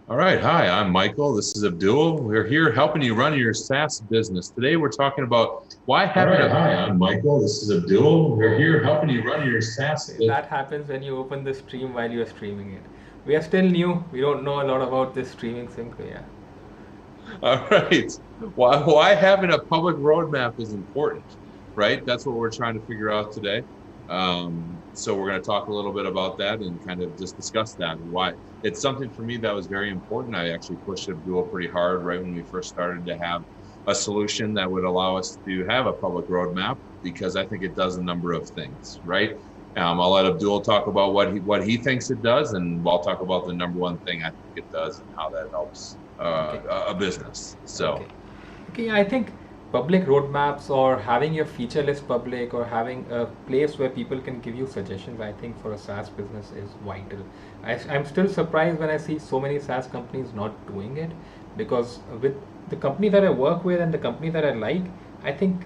All right. Hi, I'm Michael. This is Abdul. We're here helping you run your SaaS business. Today, we're talking about why All having right. a Hi, I'm Michael. This is Abdul. We're here helping you run your SaaS Okay, business. that happens when you open the stream while you are streaming it. We are still new. We don't know a lot about this streaming sync. Yeah. all right. Why having a public roadmap is important, right? That's what we're trying to figure out today. So we're going to talk a little bit about that and kind of just discuss that. Why it's something for me that was very important. I actually pushed Abdul pretty hard right when we first started to have a solution that would allow us to have a public roadmap because I think it does a number of things, right? I'll let Abdul talk about what he thinks it does, and I'll talk about the number one thing I think it does and how that helps Okay. a business. Okay. So Okay. I think public roadmaps or having your feature list public or having a place where people can give you suggestions, I think for a SaaS business is vital. I'm still surprised when I see so many SaaS companies not doing it because with the company that I work with and the company that I like, I think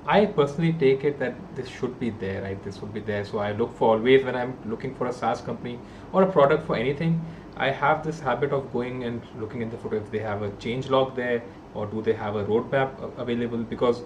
I personally take it that this should be there, right? This would be there. So I look for always when I'm looking for a SaaS company or a product for anything, I have this habit of going and looking in the footer if they have a change log there or do they have a roadmap available. Because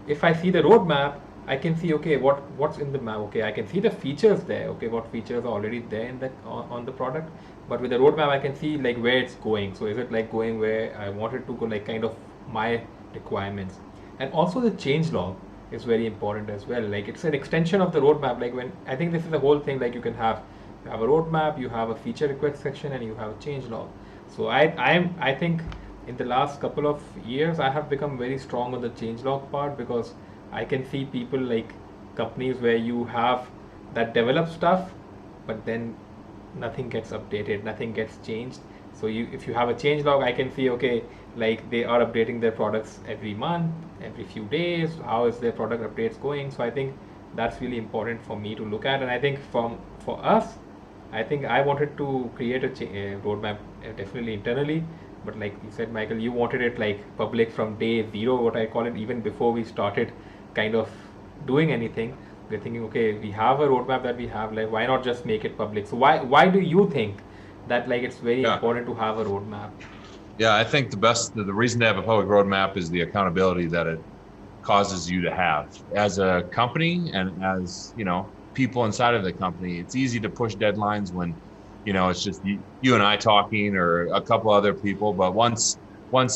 if I see the roadmap, I can see okay what's in the map. Okay, I can see the features there. Okay, what features are already there in that on the product. But with the roadmap, I can see like where it's going. So is it like going where I wanted to go, like kind of my requirements. And also the change log is very important as well. Like it's an extension of the roadmap. Like when I think this is the whole thing. Like you have a roadmap, you have a feature request section, and you have a change log. So I think in the last couple of years I have become very strong on the change log part because I can see people like companies where you have that develop stuff, but then nothing gets updated, nothing gets changed. So if you have a change log, I can see okay, like they are updating their products every month, every few days. How is their product updates going? So I think that's really important for me to look at. And I think for us, I think I wanted to create a roadmap definitely internally. But like you said, Michael, you wanted it like public from day zero, what I call it, even before we started kind of doing anything. We're thinking, okay, we have a roadmap that we have, like why not just make it public? So why do you think that like it's very yeah, important to have a roadmap? yeah, I think the reason to have a public roadmap is the accountability that it causes you to have as a company and as people inside of the company. It's easy to push deadlines when it's just you and I talking or a couple other people, but once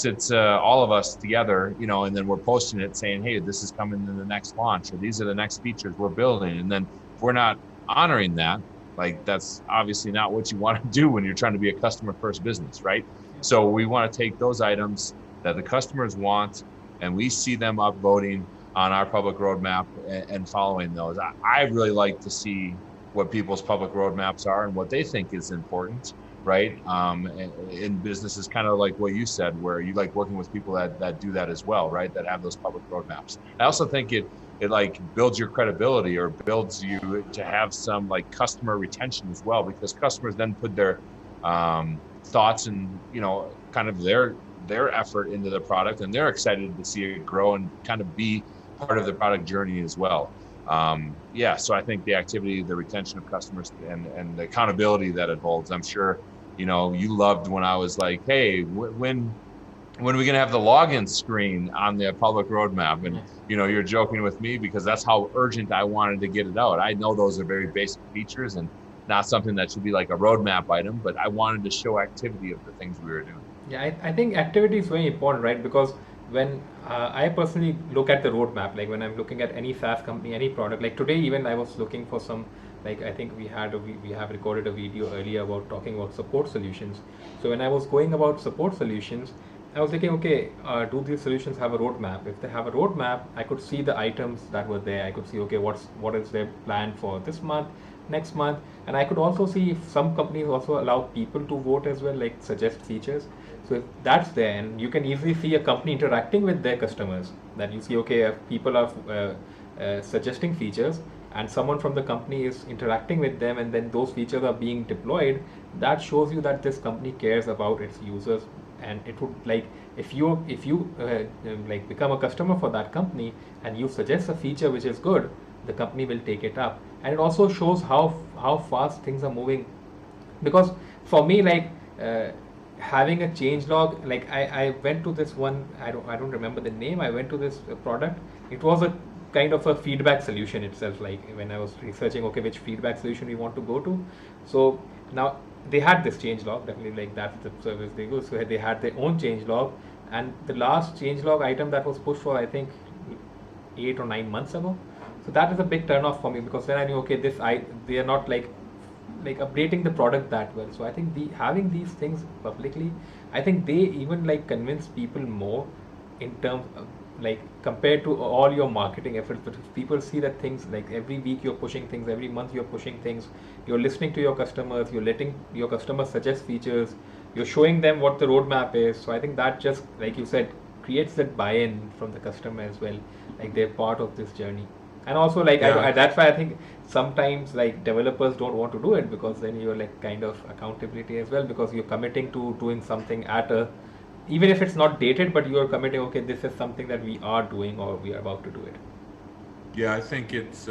it's all of us together, and then we're posting it saying, hey, this is coming in the next launch, or these are the next features we're building, and then if we're not honoring that, like that's obviously not what you want to do when you're trying to be a customer first business, right? So we want to take those items that the customers want and we see them upvoting on our public roadmap and following those. I really like to see what people's public roadmaps are and what they think is important, right? In businesses, kind of like what you said, where you like working with people that do that as well, right? That have those public roadmaps. I also think it like builds your credibility or builds you to have some like customer retention as well, because customers then put their thoughts and kind of their effort into the product, and they're excited to see it grow and kind of be part of the product journey as well. Yeah, so I think the activity, the retention of customers, and the accountability that it holds. I'm sure you loved when I was like, hey, when are we going to have the login screen on the public roadmap? And Yeah. you're joking with me because that's how urgent I wanted to get it out. I know those are very basic features and not something that should be like a roadmap item, but I wanted to show activity of the things we were doing. Yeah, I think activity is very important, right? Because when I personally look at the roadmap, like when I'm looking at any SaaS company, any product, like today, even I was looking for some, like I think we have recorded a video earlier about talking about support solutions. So when I was going about support solutions, I was thinking, okay, do these solutions have a roadmap? If they have a roadmap, I could see the items that were there. I could see, okay, what is their plan for this month, next month, and I could also see if some companies also allow people to vote as well, like suggest features. So if that's there, and you can easily see a company interacting with their customers, that you see, okay, if people are suggesting features, and someone from the company is interacting with them, and then those features are being deployed, that shows you that this company cares about its users. And it would like if you like become a customer for that company and you suggest a feature which is good, the company will take it up. And it also shows how fast things are moving, because for me, like uh, having a change log, like I went to this one, I don't remember the name. I went to this product. It was a kind of a feedback solution itself. Like when I was researching, okay, which feedback solution we want to go to. So now they had this change log, definitely, like that's the service they go. So they had their own change log, and the last change log item that was pushed for, I think, 8 or 9 months ago. So that is a big turn off for me, because then I knew, okay, they are not like updating the product that well. So I think having these things publicly, I think they even like convince people more in terms of, like, compared to all your marketing efforts. But if people see that things, like every week you're pushing things, every month you're pushing things, you're listening to your customers, you're letting your customers suggest features, you're showing them what the roadmap is. So I think that, just like you said, creates that buy-in from the customer as well, like they're part of this journey. And also, like, Yeah. that's why I think sometimes like developers don't want to do it, because then you're like kind of accountability as well, because you're committing to doing something at a, even if it's not dated, but you're committing, okay, this is something that we are doing or we are about to do it. Yeah, I think it's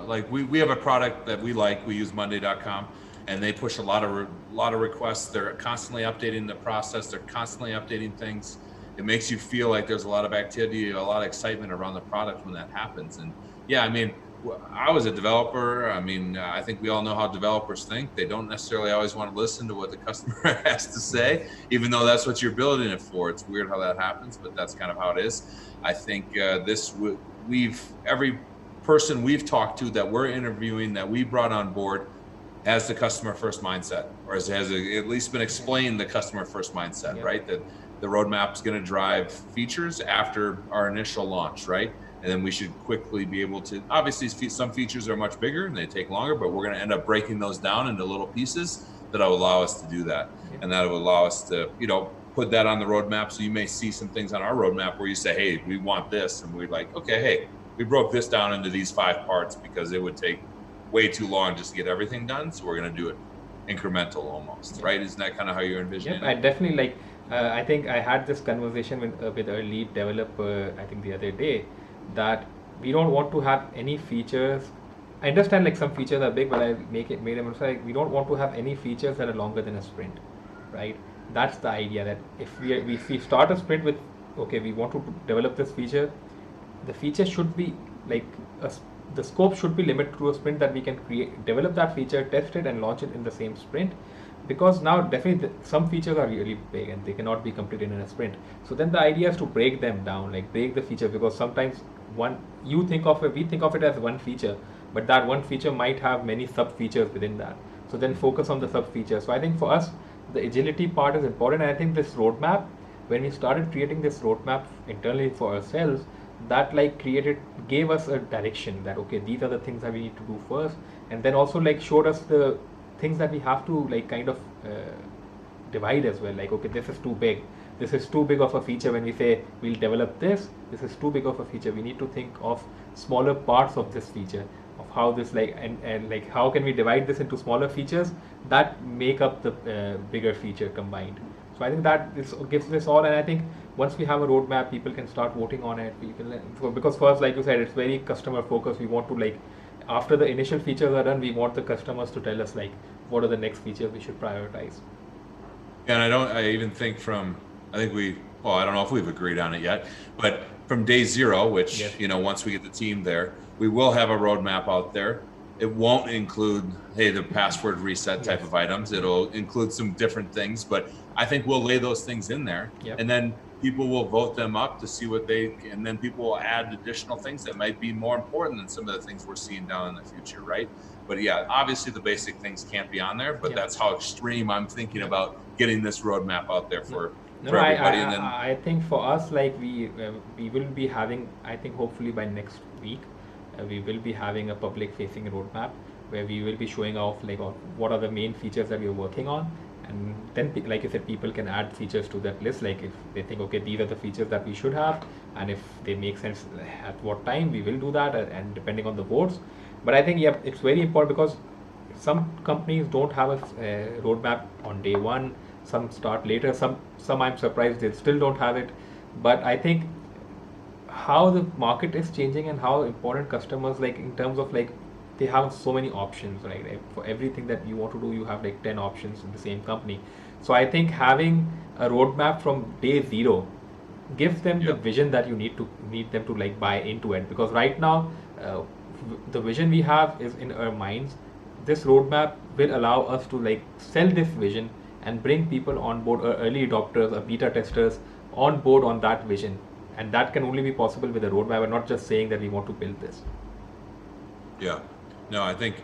like we have a product that we like. We use Monday.com, and they push a lot of requests. They're constantly updating the process. They're constantly updating things. It makes you feel like there's a lot of activity, a lot of excitement around the product when that happens. And yeah, I mean, I was a developer. I mean, I think we all know how developers think. They don't necessarily always want to listen to what the customer has to say, even though that's what you're building it for. It's weird how that happens, but that's kind of how it is. I think every person we've talked to that we're interviewing, that we brought on board, has the customer first mindset, or has at least been explained the customer first mindset, Yeah. right? That the roadmap is going to drive features after our initial launch, right? And then we should quickly be able to, obviously some features are much bigger and they take longer, but we're going to end up breaking those down into little pieces that will allow us to do that. Yeah. And that will allow us to, put that on the roadmap. So you may see some things on our roadmap where you say, hey, we want this. And we're like, okay, hey, we broke this down into these 5 parts because it would take way too long just to get everything done. So we're going to do it incremental almost, Yeah. right? Isn't that kind of how you're envisioning Yep, it? I definitely like. I think I had this conversation with our lead developer, I think the other day, that we don't want to have any features. I understand like some features are big, but I made them like we don't want to have any features that are longer than a sprint, right? That's the idea, that if we start a sprint with, okay, we want to develop this feature, the feature should be like the scope should be limited to a sprint, that we can develop that feature, test it, and launch it in the same sprint. Because now definitely some features are really big and they cannot be completed in a sprint. So then the idea is to break them down, like break the feature, because sometimes we think of it as one feature, but that one feature might have many sub features within that. So then focus on the sub features. So I think for us, the agility part is important. And I think this roadmap, when we started creating this roadmap internally for ourselves, that like gave us a direction, that okay, these are the things that we need to do first, and then also like showed us the things that we have to like kind of divide as well. Like, okay, this is too big of a feature. When we say we'll develop this is too big of a feature. We need to think of smaller parts of this feature, of how this like and like how can we divide this into smaller features that make up the bigger feature combined. So I think that this gives this all, and I think once we have a roadmap, people can start voting on it. Because first, like you said, it's very customer focused. We want to like, after the initial features are done, we want the customers to tell us like what are the next features we should prioritize. And I even think I don't know if we've agreed on it yet, but from day 0, which, Yes. Once we get the team there, we will have a roadmap out there. It won't include, hey, the password reset type Yes. of items. It'll include some different things, but I think we'll lay those things in there. Yep. And then people will vote them up to see and then people will add additional things that might be more important than some of the things we're seeing down in the future, right? But yeah, obviously the basic things can't be on there, but Yeah. that's how extreme I'm thinking about getting this roadmap out there for No, everybody. And then I think for us, like we will be having, I think hopefully by next week, we will be having a public facing roadmap where we will be showing off like what are the main features that we are working on. And then, like you said, people can add features to that list. Like if they think, okay, these are the features that we should have, and if they make sense at what time, we will do that, and depending on the votes. But I think, yeah, it's very important, because some companies don't have a roadmap on day 1. Some start later. Some I'm surprised they still don't have it. But I think how the market is changing and how important customers, like in terms of like they have so many options, right? For everything that you want to do, you have like 10 options in the same company. So I think having a roadmap from day zero gives them the Yeah. vision that you need them to like buy into it, because right now uh, the vision we have is in our minds. This roadmap will allow us to like sell this vision and bring people on board, early adopters or beta testers on board on that vision, and that can only be possible with a roadmap and not just saying that we want to build this. Yeah. No, I think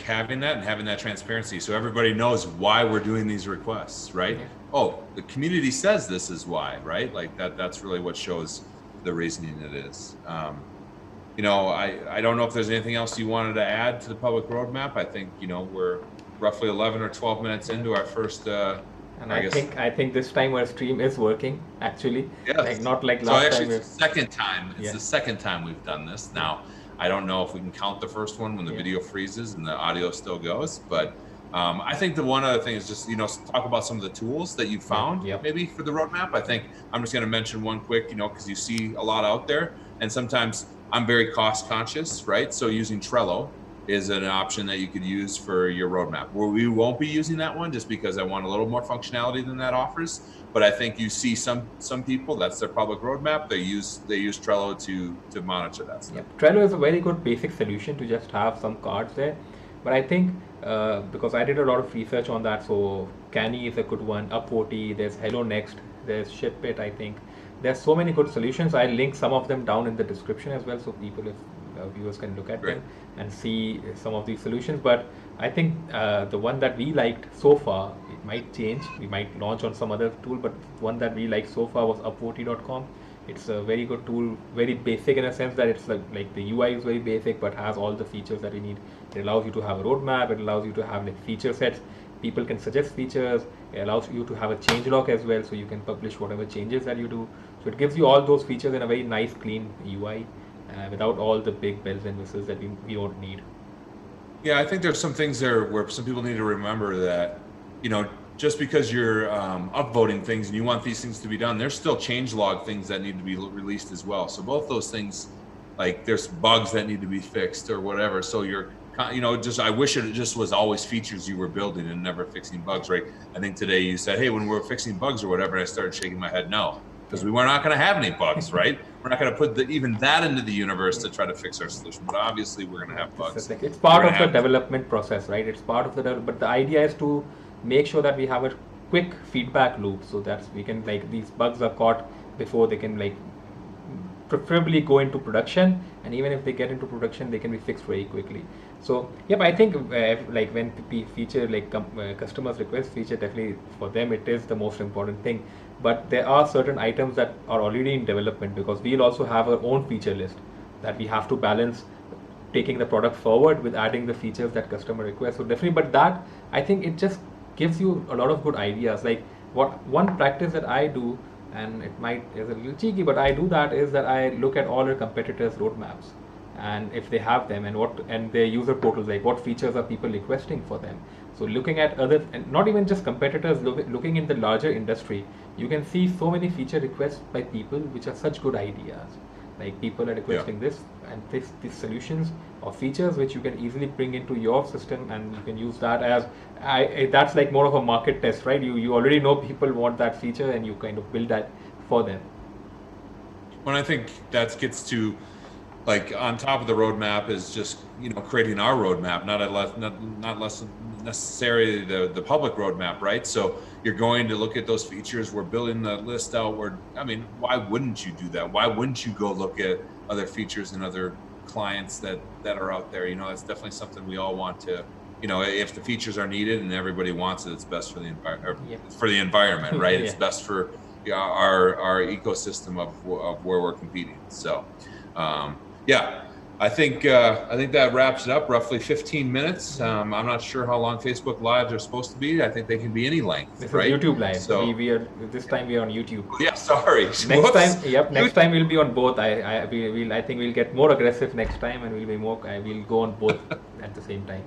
having that and having that transparency so everybody knows why we're doing these requests, right? Yeah. Oh, the community says this is why, right? Like that's really what shows the reasoning it is. I don't know if there's anything else you wanted to add to the public roadmap. I think, we're roughly 11 or 12 minutes into our first, And I think this time our stream is working actually. yes. Like not like So last actually time. it's the second time. It's Yeah. the second time we've done this. Now, I don't know if we can count the first one when the Yeah. video freezes and the audio still goes, but I think the one other thing is just, talk about some of the tools that you found Yep. maybe for the roadmap. I think I'm just going to mention one quick, because you see a lot out there, and sometimes I'm very cost conscious, right? So using Trello is an option that you could use for your roadmap. Well, we won't be using that one just because I want a little more functionality than that offers. But I think you see some people, that's their public roadmap. They use Trello to monitor that stuff. Yeah, Trello is a very good basic solution to just have some cards there. But I think because I did a lot of research on that, so Canny is a good one, Upvoty, there's Hello Next, there's ShipIt, I think. There's so many good solutions. I'll link some of them down in the description as well, so people, if viewers can look at Great. them and see some of these solutions. But I think the one that we liked so far, it might change. We might launch on some other tool, but one that we liked so far was upvoty.com. It's a very good tool, very basic in a sense that it's like the UI is very basic, but has all the features that you need. It allows you to have a roadmap. It allows you to have like feature sets. People can suggest features. It allows you to have a change log as well, so you can publish whatever changes that you do. So it gives you all those features in a very nice, clean UI, without all the big bells and whistles that we don't need. Yeah, I think there's some things there where some people need to remember that, just because you're upvoting things and you want these things to be done, there's still changelog things that need to be released as well. So both those things, like there's bugs that need to be fixed or whatever. So I wish it just was always features you were building and never fixing bugs, right? I think today you said, hey, when we're fixing bugs or whatever, and I started shaking my head, no, because we were not going to have any bugs, right? We're not going to put even that into the universe to try to fix our solution, but obviously we're going to have bugs. It's part of the development process, right? It's part of but the idea is to make sure that we have a quick feedback loop, so that we can these bugs are caught before they can preferably go into production, and even if they get into production, they can be fixed very quickly. So yep, I think when feature customers request feature, definitely for them it is the most important thing. But there are certain items that are already in development, because we'll also have our own feature list that we have to balance, taking the product forward with adding the features that customer requests. So definitely, but that I think it just gives you a lot of good ideas. Like one practice that I do, and it is a little cheeky, but I do that, is that I look at all our competitors' roadmaps, and if they have them, and their user portals, like what features are people requesting for them. So looking at other, and not even just competitors, looking in the larger industry, you can see so many feature requests by people which are such good ideas. Like people are requesting this and these solutions or features which you can easily bring into your system, and you can use that as that's like more of a market test, right? You already know people want that feature, and you kind of build that for them. Well, I think that gets to on top of the roadmap is just creating our roadmap, not less necessarily the public roadmap, right? So you're going to look at those features. We're building the list out. Why wouldn't you do that? Why wouldn't you go look at other features and other clients that are out there? That's definitely something we all want to. If the features are needed and everybody wants it, it's best for the environment, right? It's best for our ecosystem of where we're competing. So. I think that wraps it up. Roughly 15 minutes. I'm not sure how long Facebook Lives are supposed to be. I think they can be any length. This right? is YouTube Live. So this time we are on YouTube. Yeah, sorry. Next time we'll be on both. I think we'll get more aggressive next time, and we'll go on both at the same time.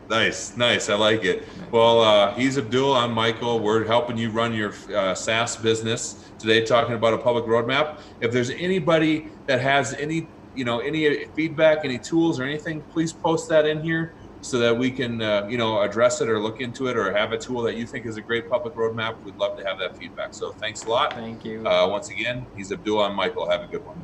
Nice. I like it. Well, he's Abdul. I'm Michael. We're helping you run your SaaS business today, talking about a public roadmap. If there's anybody that has any any feedback, any tools or anything, please post that in here so that we can, address it or look into it, or have a tool that you think is a great public roadmap. We'd love to have that feedback. So thanks a lot. Thank you. Once again, he's Abdul. I'm Michael. Have a good one.